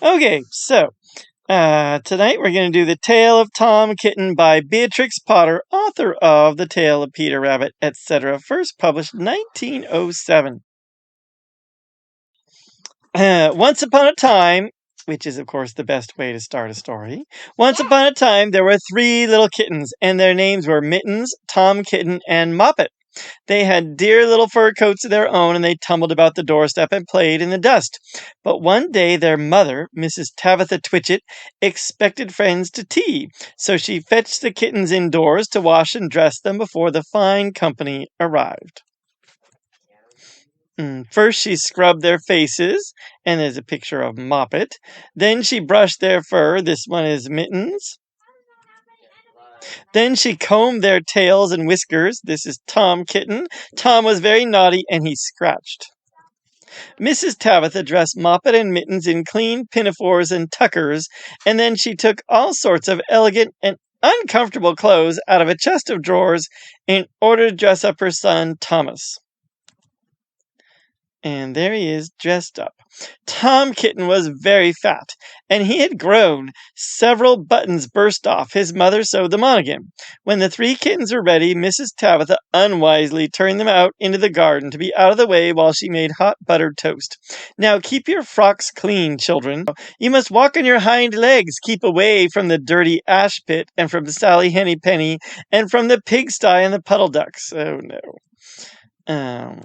Okay, so tonight we're going to do The Tale of Tom Kitten by Beatrix Potter, author of The Tale of Peter Rabbit, etc., first published 1907. Once upon a time, which is, of course, the best way to start a story. Once upon a time, there were 3 little kittens, and their names were Mittens, Tom Kitten, and Moppet. They had dear little fur coats of their own, and they tumbled about the doorstep and played in the dust. But one day their mother, Mrs. Tabitha Twitchit, expected friends to tea, so she fetched the kittens indoors to wash and dress them before the fine company arrived. First she scrubbed their faces, and there's a picture of Moppet. Then she brushed their fur. This one is Mittens. Then she combed their tails and whiskers. This is Tom Kitten. Tom was very naughty, and he scratched. Mrs. Tabitha dressed Moppet and Mittens in clean pinafores and tuckers, and then she took all sorts of elegant and uncomfortable clothes out of a chest of drawers in order to dress up her son, Thomas. And there he is, dressed up. Tom Kitten was very fat, and he had grown. Several buttons burst off. His mother sewed them on again. When the 3 kittens were ready, Mrs. Tabitha unwisely turned them out into the garden to be out of the way while she made hot buttered toast. Now keep your frocks clean, children. You must walk on your hind legs. Keep away from the dirty ash pit, and from Sally Henny Penny, and from the pigsty and the puddle ducks. Oh, no.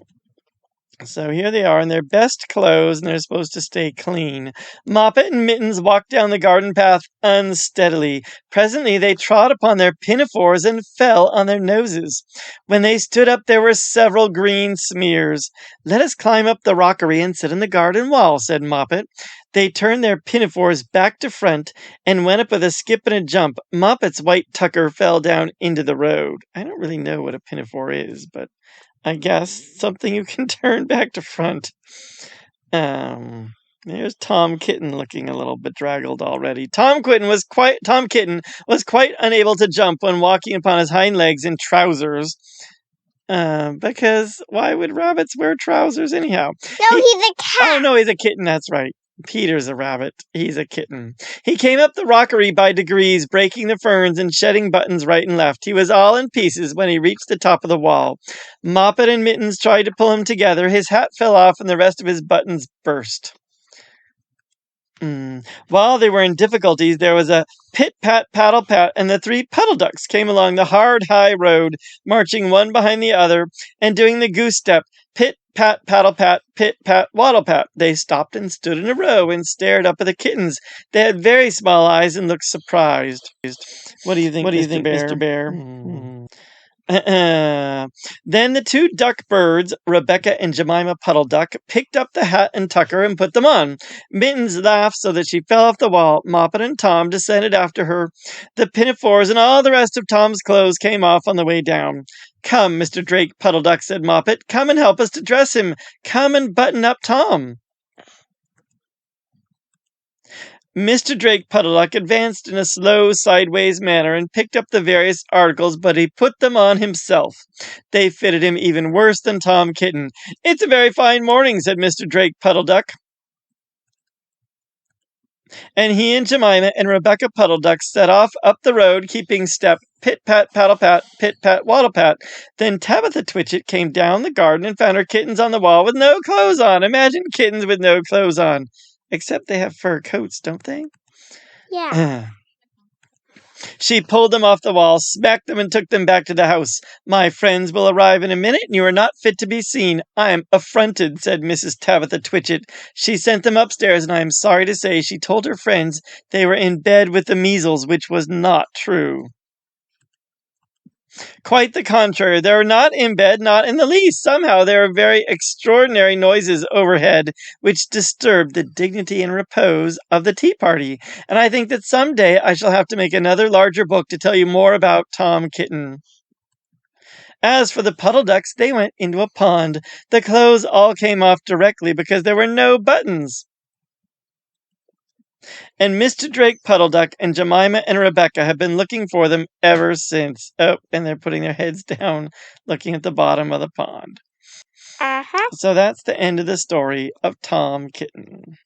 So here they are in their best clothes, and they're supposed to stay clean. Moppet and Mittens walked down the garden path unsteadily. Presently they trod upon their pinafores and fell on their noses. When they stood up, there were several green smears. "Let us climb up the rockery and sit on the garden wall," said Moppet. They turned their pinafores back to front and went up with a skip and a jump. Moppet's white tucker fell down into the road. I don't really know what a pinafore is, but I guess something you can turn back to front. There's Tom Kitten looking a little bedraggled already. Tom Kitten was quite unable to jump when walking upon his hind legs in trousers. Because why would rabbits wear trousers anyhow? No, he's a cat. Oh, no, he's a kitten, that's right. Peter's a rabbit. He's a kitten. He came up the rockery by degrees, breaking the ferns and shedding buttons right and left. He was all in pieces when he reached the top of the wall. Moppet and Mittens tried to pull him together. His hat fell off and the rest of his buttons burst. While they were in difficulties, there was a pit-pat, paddle-pat, and the 3 puddle ducks came along the hard, high road, marching one behind the other, and doing the goose step, pit-pat, paddle-pat, pit-pat, waddle-pat. They stopped and stood in a row and stared up at the kittens. They had very small eyes and looked surprised. What do you think, Mr. Bear? Then the 2 duck birds, Rebecca and Jemima Puddle Duck, picked up the hat and tucker and put them on. Mittens laughed so that she fell off the wall. Moppet and Tom descended after her. The pinafores and all the rest of Tom's clothes came off on the way down. "Come, Mr. Drake Puddle Duck," said Moppet. "Come and help us to dress him. Come and button up Tom." Mr. Drake Puddle Duck advanced in a slow, sideways manner and picked up the various articles, but he put them on himself. They fitted him even worse than Tom Kitten. "It's a very fine morning," said Mr. Drake Puddle Duck. And he and Jemima and Rebecca Puddle Duck set off up the road, keeping step, pit-pat, paddle-pat, pit-pat, waddle-pat. Then Tabitha Twitchit came down the garden and found her kittens on the wall with no clothes on. Imagine kittens with no clothes on. Except they have fur coats, don't they? Yeah. She pulled them off the wall, smacked them, and took them back to the house. "My friends will arrive in a minute, and you are not fit to be seen. I am affronted," said Mrs. Tabitha Twitchit. She sent them upstairs, and I am sorry to say she told her friends they were in bed with the measles, which was not true. Quite the contrary. They were not in bed, not in the least. Somehow there were very extraordinary noises overhead, which disturbed the dignity and repose of the tea party. And I think that some day I shall have to make another larger book to tell you more about Tom Kitten. As for the puddle ducks, they went into a pond. The clothes all came off directly because there were no buttons. And Mr. Drake Puddle Duck and Jemima and Rebecca have been looking for them ever since. Oh, and they're putting their heads down, looking at the bottom of the pond. So that's the end of the story of Tom Kitten.